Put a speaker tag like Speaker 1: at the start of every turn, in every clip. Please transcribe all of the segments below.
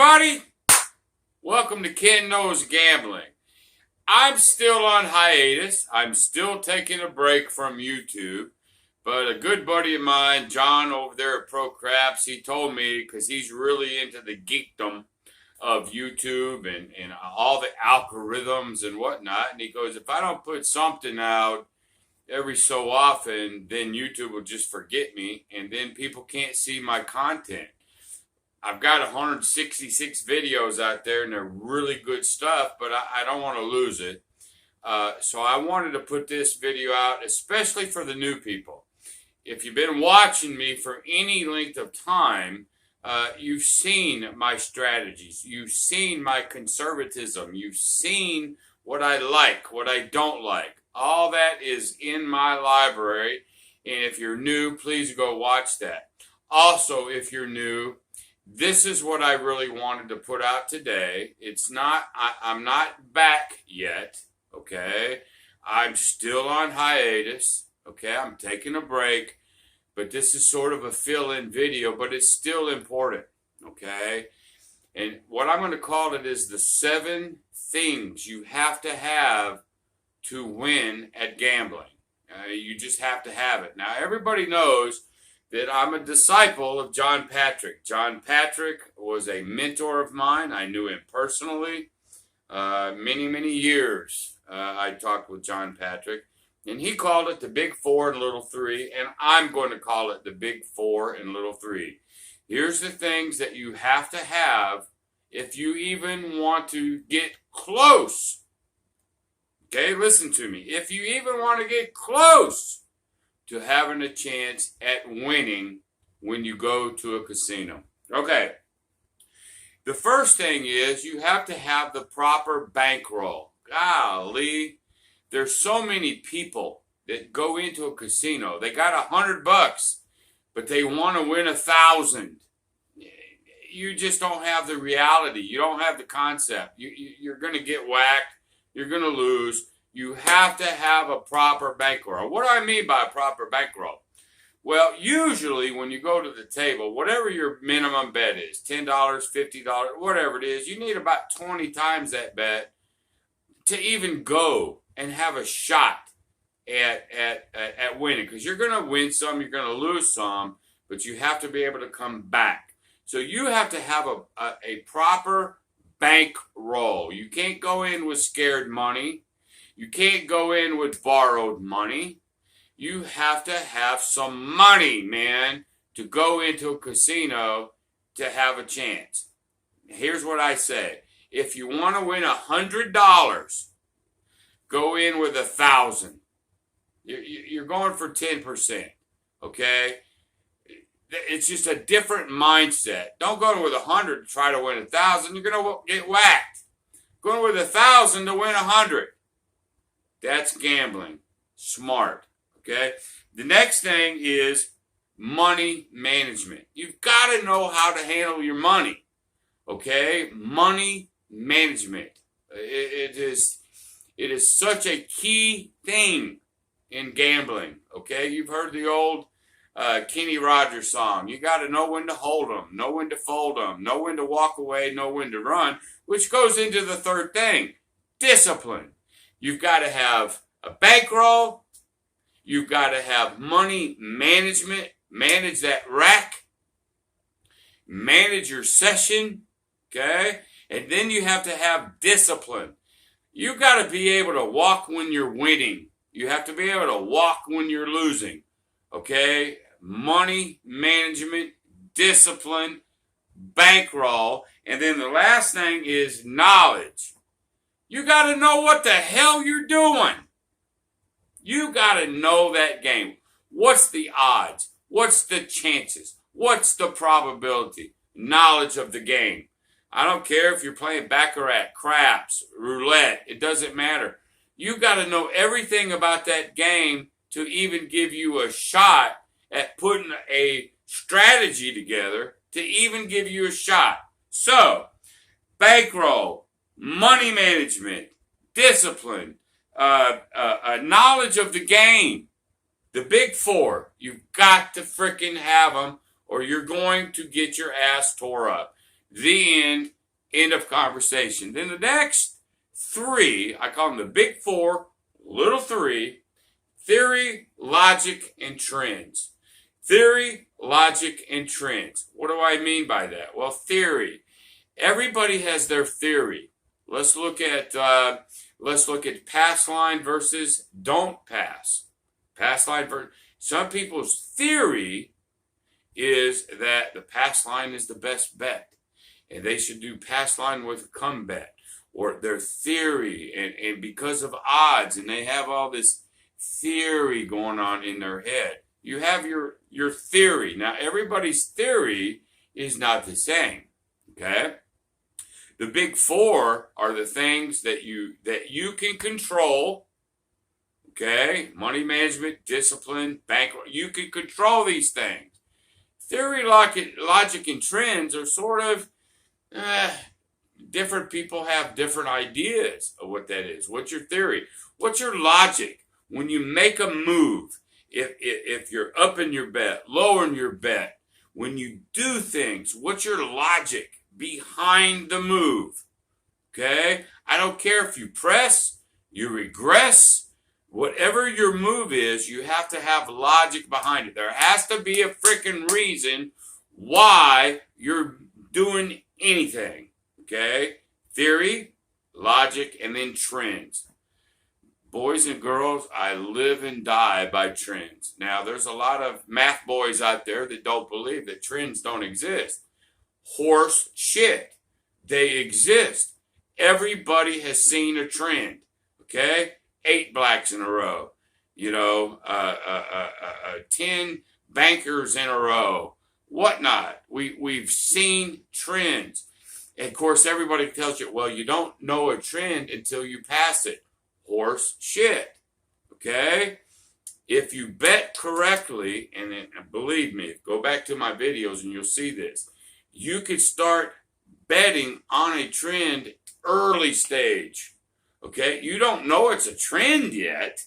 Speaker 1: everybody. Welcome to Kenknowsgambling. I'm still on hiatus. I'm still taking a break from YouTube. But a good buddy of mine, John over there at Pro Craps, he told me, because he's really into the geekdom of YouTube and all the algorithms and whatnot. And he goes, if I don't put something out every so often, then YouTube will just forget me. And then people can't see my content. I've got 166 videos out there, and they're really good stuff, but I don't want to lose it. So I wanted to put this video out, especially for the new people. If you've been watching me for any length of time, you've seen my strategies. You've seen my conservatism. You've seen what I like, what I don't like. All that is in my library, and if you're new, please go watch that. Also, if you're new, this is what I really wanted to put out today. It's not, I'm not back yet, okay? I'm still on hiatus, okay? I'm taking a break, but this is sort of a fill-in video, but it's still important, okay? And what I'm going to call it is the 7 things you have to win at gambling. You just have to have it. Now, everybody knows that I'm a disciple of John Patrick. John Patrick was a mentor of mine. I knew him personally. Many, many years I talked with John Patrick. And he called it the Big 4 and Little 3. And I'm going to call it the Big 4 and Little 3. Here's the things that you have to have if you even want to get close. Okay, listen to me. If you even want to get close to having a chance at winning when you go to a casino. Okay. The first thing is you have to have the proper bankroll. Golly, there's so many people that go into a casino. They got $100, but they want to win 1,000. You just don't have the reality. You don't have the concept. You're going to get whacked. You're going to lose. You have to have a proper bankroll. What do I mean by a proper bankroll? Well, usually when you go to the table, whatever your minimum bet is, $10, $50, whatever it is, you need about 20 times that bet to even go and have a shot at winning. Because you're going to win some, you're going to lose some, but you have to be able to come back. So you have to have a proper bankroll. You can't go in with scared money. You can't go in with borrowed money. You have to have some money, man, to go into a casino to have a chance. Here's what I say. If you want to win $100, go in with 1,000. You're going for 10%, okay? It's just a different mindset. Don't go with 100 to try to win 1,000. You're going to get whacked. Going with 1,000 to win 100. That's gambling. Smart. Okay? The next thing is money management. You've got to know how to handle your money. Okay? Money management. It is such a key thing in gambling. Okay? You've heard the old Kenny Rogers song. You got to know when to hold them, know when to fold them, know when to walk away, know when to run, which goes into the third thing, discipline. You've got to have a bankroll. You've got to have money management. Manage that rack. Manage your session. Okay? And then you have to have discipline. You've got to be able to walk when you're winning. You have to be able to walk when you're losing. Okay? Money management, discipline, bankroll. And then the last thing is knowledge. You got to know what the hell you're doing. You got to know that game. What's the odds? What's the chances? What's the probability? Knowledge of the game. I don't care if you're playing baccarat, craps, roulette. It doesn't matter. You got to know everything about that game to even give you a shot at putting a strategy together to even give you a shot. So, bankroll, money management, discipline, knowledge of the game, the big 4. You've got to freaking have them or you're going to get your ass tore up. The end. End of conversation. Then the next three, I call them the big four, little three: theory, logic, and trends. Theory, logic, and trends. What do I mean by that? Well, theory. Everybody has their theory. Let's look at pass line versus don't pass. Pass line versus some people's theory is that the pass line is the best bet, and they should do pass line with a come bet, or their theory, and because of odds, and they have all this theory going on in their head. You have your theory. Now, everybody's theory is not the same. Okay? The big four are the things that you can control. Okay? Money management, discipline, bank. You can control these things. Theory, logic, and trends are sort of different. People have different ideas of what that is. What's your theory? What's your logic? When you make a move, if you're upping your bet, lowering your bet, when you do things, what's your logic behind the move? Okay? I don't care if you press, you regress, whatever your move is, you have to have logic behind it. There has to be a freaking reason why you're doing anything. Okay? Theory, logic, and then trends. Boys and girls, I live and die by trends. Now, there's a lot of math boys out there that don't believe that trends don't exist. Horse shit. They exist. Everybody has seen a trend. Okay? 8 blacks in a row. 10 bankers in a row. Whatnot. We've seen trends. And of course, everybody tells you, well, you don't know a trend until you pass it. Horse shit. Okay? If you bet correctly, and believe me, go back to my videos and you'll see this. You could start betting on a trend early stage. Okay? You don't know it's a trend yet,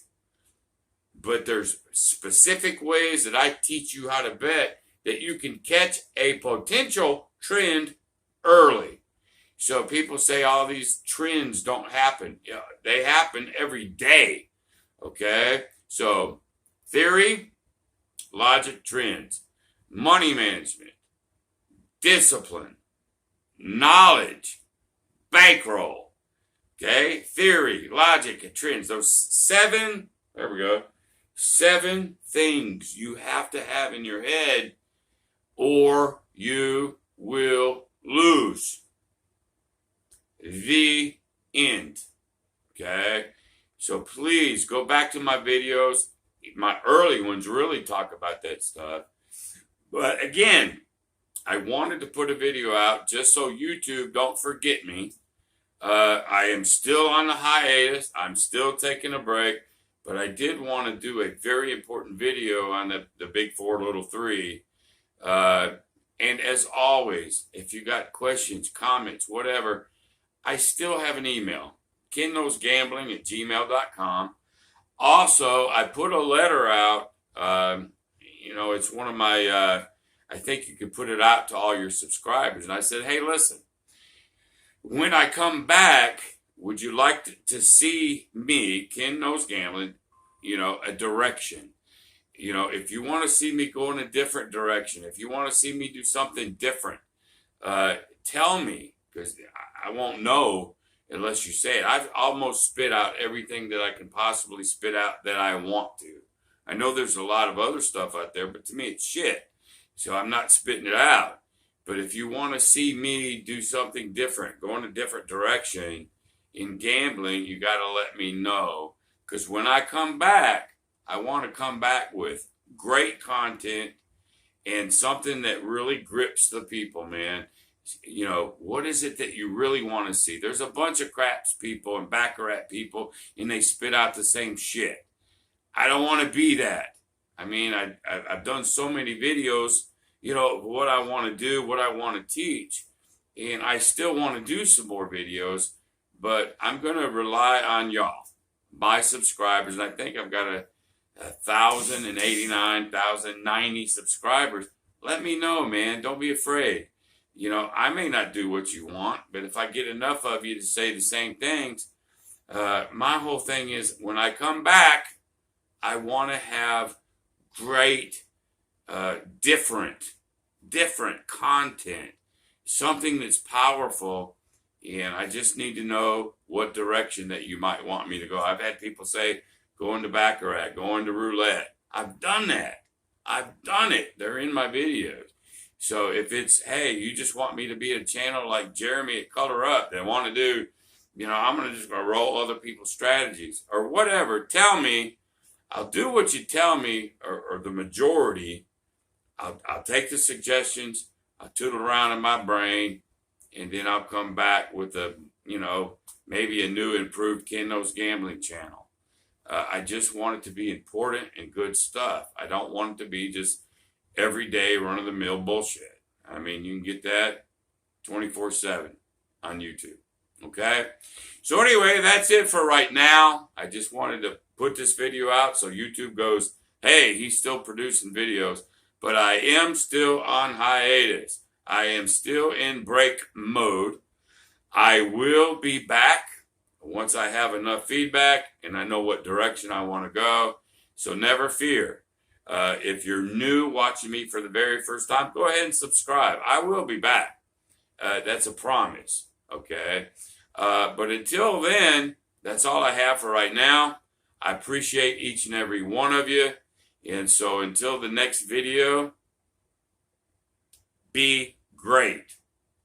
Speaker 1: but there's specific ways that I teach you how to bet that you can catch a potential trend early. So people say all these trends don't happen. Yeah, they happen every day. Okay? So theory, logic, trends, money management, discipline, knowledge, bankroll. Okay? Theory, logic, and trends. Those 7, there we go, 7 things you have to have in your head or you will lose. The end. Okay? So please go back to my videos. My early ones really talk about that stuff. But again, I wanted to put a video out just so YouTube don't forget me. I am still on the hiatus. I'm still taking a break. But I did want to do a very important video on the big 4, little 3. And as always, if you got questions, comments, whatever, I still have an email, Kenknowsgambling@gmail.com. Also, I put a letter out. It's one of my, I think you could put it out to all your subscribers. And I said, hey, listen, when I come back, would you like to see me, Ken Knows Gambling, a direction? If you want to see me go in a different direction, if you want to see me do something different, tell me. Because I won't know unless you say it. I've almost spit out everything that I can possibly spit out that I want to. I know there's a lot of other stuff out there, but to me it's shit. So I'm not spitting it out. But if you want to see me do something different, go in a different direction in gambling, you got to let me know. Because when I come back, I want to come back with great content and something that really grips the people, man. What is it that you really want to see? There's a bunch of craps people and baccarat people, and they spit out the same shit. I don't want to be that. I mean, I've done so many videos, what I want to do, what I want to teach, and I still want to do some more videos, but I'm going to rely on y'all, my subscribers, and I think I've got 1,089, 1,090 subscribers. Let me know, man. Don't be afraid. I may not do what you want, but if I get enough of you to say the same things, my whole thing is when I come back, I want to have great, different content, something that's powerful, and I just need to know what direction that you might want me to go. I've had people say, go into Baccarat, go into roulette. I've done that. I've done it. They're in my videos. So if it's, hey, you just want me to be a channel like Jeremy at Color Up that want to do, I'm going to just roll other people's strategies or whatever, tell me. I'll do what you tell me, or the majority. I'll take the suggestions, I'll tootle around in my brain, and then I'll come back with maybe a new improved Kenknowsgambling channel. I just want it to be important and good stuff. I don't want it to be just everyday run-of-the-mill bullshit. I mean, you can get that 24/7 on YouTube. Okay? So anyway, that's it for right now. I just wanted to put this video out so YouTube goes, hey, he's still producing videos. But I am still on hiatus. I am still in break mode. I will be back once I have enough feedback and I know what direction I want to go. So never fear. If you're new watching me for the very first time, go ahead and subscribe. I will be back. That's a promise. Okay? But until then, that's all I have for right now. I appreciate each and every one of you. And so until the next video, be great.